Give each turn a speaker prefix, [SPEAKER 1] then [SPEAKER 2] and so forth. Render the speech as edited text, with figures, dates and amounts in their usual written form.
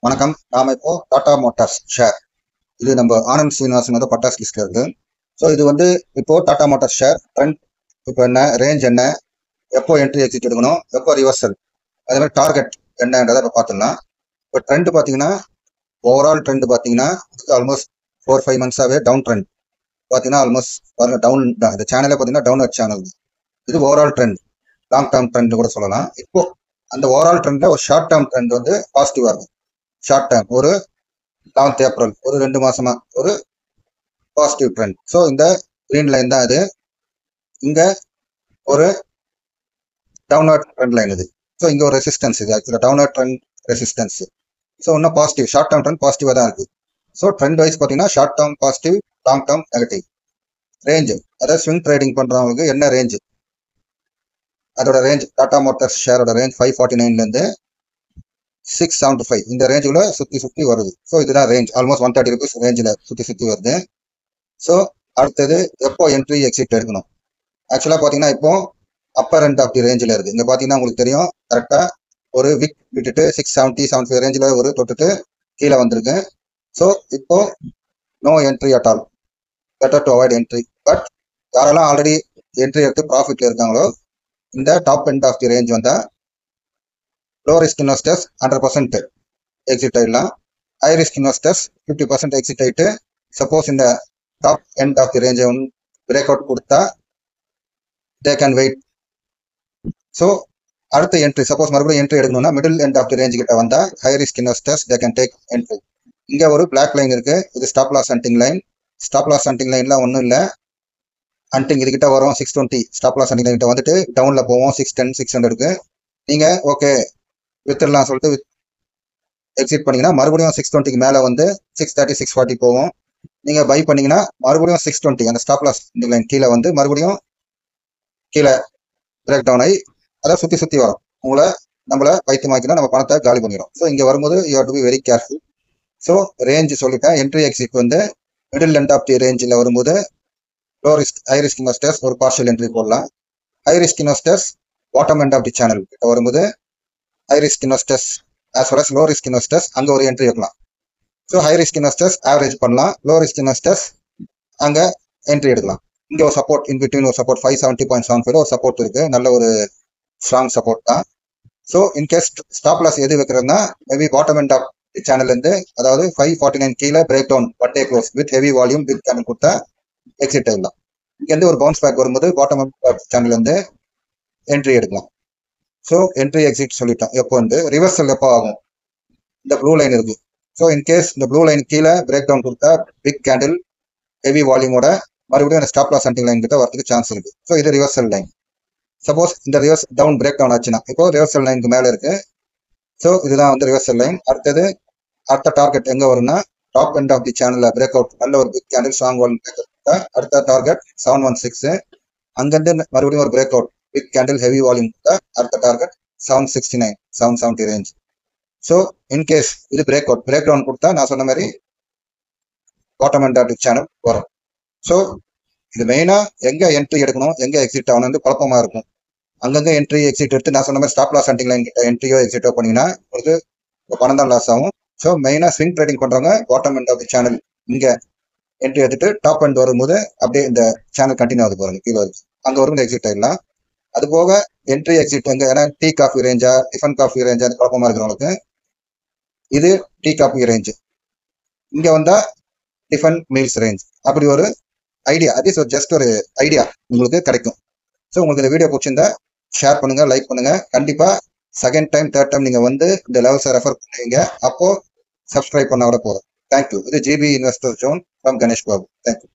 [SPEAKER 1] வணக்கம். நாம இப்போ டாடா மோட்டார்ஸ் ஷேர் இது நம்ம ஆனந்த் சீனிவாசன் வந்து பட்டாஸ் லிஸ்ட் இருக்கு. ஸோ இது வந்து இப்போ டாடா மோட்டார்ஸ் ஷேர் ட்ரெண்ட் இப்போ என்ன ரேஞ்ச் என்ன, எப்போ என்ட்ரி எக்ஸிட் எடுக்கணும், எப்போ ரிவர்சல், அதே மாதிரி டார்கெட் என்னன்றதை இப்போ பார்த்துடலாம். இப்போ ட்ரெண்ட் பார்த்தீங்கன்னா ஓவரால் ட்ரெண்ட் பார்த்தீங்கன்னா ஆல்மோஸ்ட் 4-5 மந்த்ஸாகவே டவுன் ட்ரெண்ட் பார்த்தீங்கன்னா ஆல்மோஸ்ட் பாருங்க டவுன் தான். இந்த சேனலே பார்த்தீங்கன்னா டவுன் சேனல். இது overall trend, long term trend கூட சொல்லலாம். இப்போ அந்த ஓவரால் ட்ரெண்ட்ல ஒரு ஷார்ட் டேர்ம் ட்ரெண்ட் வந்து பாசிட்டிவாக இருக்கும். ஷார்ட் டேர்ம் ஒரு 11th ஏப்ரல் ஒரு 2 மாசமா ஒரு பாசிட்டிவ் ட்ரெண்ட். ஸோ இந்த கிரீன் லைன் தான் இது. இங்க ஒரு டவுன்வர்ட் ட்ரெண்ட் லைன் இது. ஸோ இங்க ஒரு ரெசிஸ்டன்ஸ் இது, ஆக்சுவலாக டவுன்வர்ட் ட்ரெண்ட் ரெசிஸ்டன்ஸ். ஸோ இன்னும் பாசிட்டிவ் ஷார்ட் டேர்ம் ட்ரெண்ட் பாசிட்டிவாக தான் இருக்கு. ஸோ ட்ரெண்ட் வைஸ் பார்த்தீங்கன்னா short term positive, long term negative. Range அதாவது ஸ்விங் ட்ரேடிங் பண்றவங்களுக்கு என்ன ரேஞ்சு, அதோட ரேஞ்ச் டாடா மோட்டார்ஸ் ஷேரோட ரேஞ்ச் 549லேருந்து 675 இந்த ரேஞ்சுல சுற்றி வருது. ஸோ இதுதான் ரேஞ்ச், ஆல்மோஸ்ட் 130 ருபீஸ் ரேஞ்சில் சுற்றி வருது. ஸோ அடுத்தது எப்போ என்ட்ரி எக்ஸிட் எடுக்கணும். ஆக்சுவலாக பார்த்தீங்கன்னா இப்போ அப்பர் எண்ட் ஆஃப் தி ரேஞ்சில் இருக்குது. இங்கே பார்த்தீங்கன்னா உங்களுக்கு தெரியும் கரெக்டாக ஒரு விக் விட்டுட்டு 670-75 ரேஞ்சில் ஒரு தொட்டுட்டு கீழே வந்திருக்கு. ஸோ இப்போ no entry at all, better to avoid entry. But யாரெல்லாம் ஆல்ரெடி என்ட்ரி எடுத்து ப்ராஃபிட்ல இருக்காங்களோ இந்த top end of the range வந்தால் லோ ரிஸ்க் இன்வெஸ்டர்ஸ் 100% எக்ஸிட் ஆயிடலாம். ஹை ரிஸ்க் இன்வெஸ்டர்ஸ் 50% எக்ஸிட் ஆயிட்டு சப்போஸ் இந்த டாப் எண்ட் ஆஃப் தி ரேஞ்சை பிரேக் அவுட் கொடுத்தா தே கேன் வெயிட். ஸோ அடுத்த என்ட்ரி சப்போஸ் மறுபடியும் என்ட்ரி எடுக்கணும்னா middle end of the range கிட்ட வந்தால் high risk investors they can take entry. இங்கே ஒரு பிளாக் லைன் இருக்கு, இது stop loss hunting line. Stop loss hunting லைன்லாம் ஒன்றும் இல்லை. ஹண்டிங் இதுகிட்ட வரும் 620 ஸ்டாப் லாஸ் ஹண்டிங் லைன் கிட்ட வந்துட்டு டவுனில் போவோம் 610 600க்கு. நீங்கள் ஓகே வித்துடலாம் சொல்லிட்டு எக்ஸிட் பண்ணீங்கன்னா மறுபடியும் 620க்கு மேலே வந்து 630 640 போவோம். நீங்கள் பை பண்ணீங்கன்னா மறுபடியும் 620 அந்த ஸ்டாப் லாஸ் லைன் கீழே வந்து மறுபடியும் கீழே பிரேக் டவுன் ஆகி அதை சுற்றி வரும். நம்மளை பைத்தியமாக்கினா நம்ம பணத்தை காலி பண்ணிடும். ஸோ இங்கே வரும்போது you have to be very careful. So range சொல்லிட்டேன். என்ட்ரி எக்ஸிட் வந்து மிடில் எண்ட் ஆஃப் தி ரேஞ்சில் வரும்போது low risk high risk investors ஒரு பார்ஷியல் என்ட்ரி போடலாம். High risk investors bottom end of the channel கிட்ட வரும்போது high risk investors as well as low risk investors அங்கே ஒரு என்ட்ரி வைக்கலாம். So high risk investors average பண்ணலாம், லோ ரிஸ்க் இன்வெஸ்டர்ஸ் அங்கே entry எடுக்கலாம். இங்கே ஒரு சப்போர்ட் இன் பிட்வீன் ஒரு சப்போர்ட் 570.75 ஒரு சப்போர்ட் இருக்கு, நல்ல ஒரு ஸ்ட்ராங் சப்போர்ட் தான். ஸோ இன்கேஸ் ஸ்டாப் லாஸ் எது வைக்கிறதுனா மேபி பாட்டம் எண்ட் ஆஃப் சேனல்லேருந்து அதாவது 549 கீழே break down one day close with heavy volume big candle கொடுத்தா எக்ஸிட் ஆகிடலாம். இங்கேருந்து ஒரு பவுன்ஸ் பேக் வரும்போது பாட்டம் ஆஃப் சேனல்லேருந்து என்ட்ரி எடுக்கலாம். ஸோ என்ட்ரி எக்ஸிட் சொல்லிட்டோம். எப்போ வந்து ரிவர்சல் எப்போ ஆகும், இந்த ப்ளூ லைன் இருக்கு. ஸோ இன்கேஸ் இந்த ப்ளூ லைன் கீழே பிரேக் டவுன் கொடுத்தா பிக் கேண்டில் ஹெவி வால்யூமோட மறுபடியும் அந்த ஸ்டாப் லாஸ் ஹண்டிங் லைன் கிட்ட வரதுக்கு சான்ஸ் இருக்கு. ஸோ இது ரிவர்சல் லைன். சப்போஸ் இந்த ரிவர்ஸ் டவுன் பிரேக் டவுன் ஆச்சுன்னா இப்போ ரிவர்சல் லைனுக்கு மேலே இருக்கு. ஸோ இதுதான் வந்து ரிவர்சல் லைன். அடுத்த டார்கெட் எங்கே வரும்னா டாப் எண்ட் ஆஃப் தி சேனலில் பிரேக் அவுட் நல்ல ஒரு big candle strong volume break out. அடுத்த டார்கெட் 716. அங்கேருந்து மறுபடியும் ஒரு break out big candle heavy volume அடுத்த டார்கெட் 769 770 ரேஞ்ச். ஸோ இன்கேஸ் இது பிரேக் டவுன் கொடுத்தா நான் சொன்ன மாதிரி bottom end of the channel வரும். ஸோ இது மெயினாக எங்கே என்ட்ரி எடுக்கணும் எங்கே எக்ஸிட் ஆகணும் வந்து குழப்பமா இருக்கும். அங்கங்கே என்ட்ரி எக்ஸிட் எடுத்து நான் சொன்ன மாதிரி ஸ்டாப் லாஸ் ஹண்டிங் லைன் கிட்ட என்ட்ரியோ எக்ஸிட்டோ பண்ணீங்கன்னா உங்களுக்கு பணம் தான் லாஸ் ஆகும். ஸோ மெயினாக ஸ்விங் ட்ரேடிங் பண்ணுறவங்க bottom end of the channel இங்கே என்ட்ரி எடுத்துட்டு டாப் எண்ட் வரும்போது அப்படியே இந்த சேனல் கண்டினியூ ஆகுது பாருங்க கீழே இருக்கு, அங்கே வரும்போது எக்ஸிட் ஆயிடலாம். அது போக என்ட்ரி எக்ஸிட் எங்க, ஏன்னா டீ காஃபி ரேஞ்சா டிஃபன் காஃபி ரேஞ்சா குழப்பமா இருக்கிறவங்களுக்கு இது டீ காஃபி ரேஞ்சு, இங்க வந்தா டிஃபன் மீல்ஸ் ரேஞ்ச். அப்படி ஒரு ஐடியா, அது ஜஸ்ட் ஒரு ஐடியா உங்களுக்கு கிடைக்கும். ஸோ உங்களுக்கு இந்த வீடியோ பிடிச்சிருந்தா ஷேர் பண்ணுங்க, லைக் பண்ணுங்க. கண்டிப்பா செகண்ட் டைம் தேர்ட் டைம் நீங்க வந்து இந்த லெவல்ஸை ரெஃபர் பண்ணுவீங்க, அப்போ சப்ஸ்கிரைப் பண்ண விட போதும். தேங்க்யூ. இது GB investor zone from Ganesh Babu. Thank you.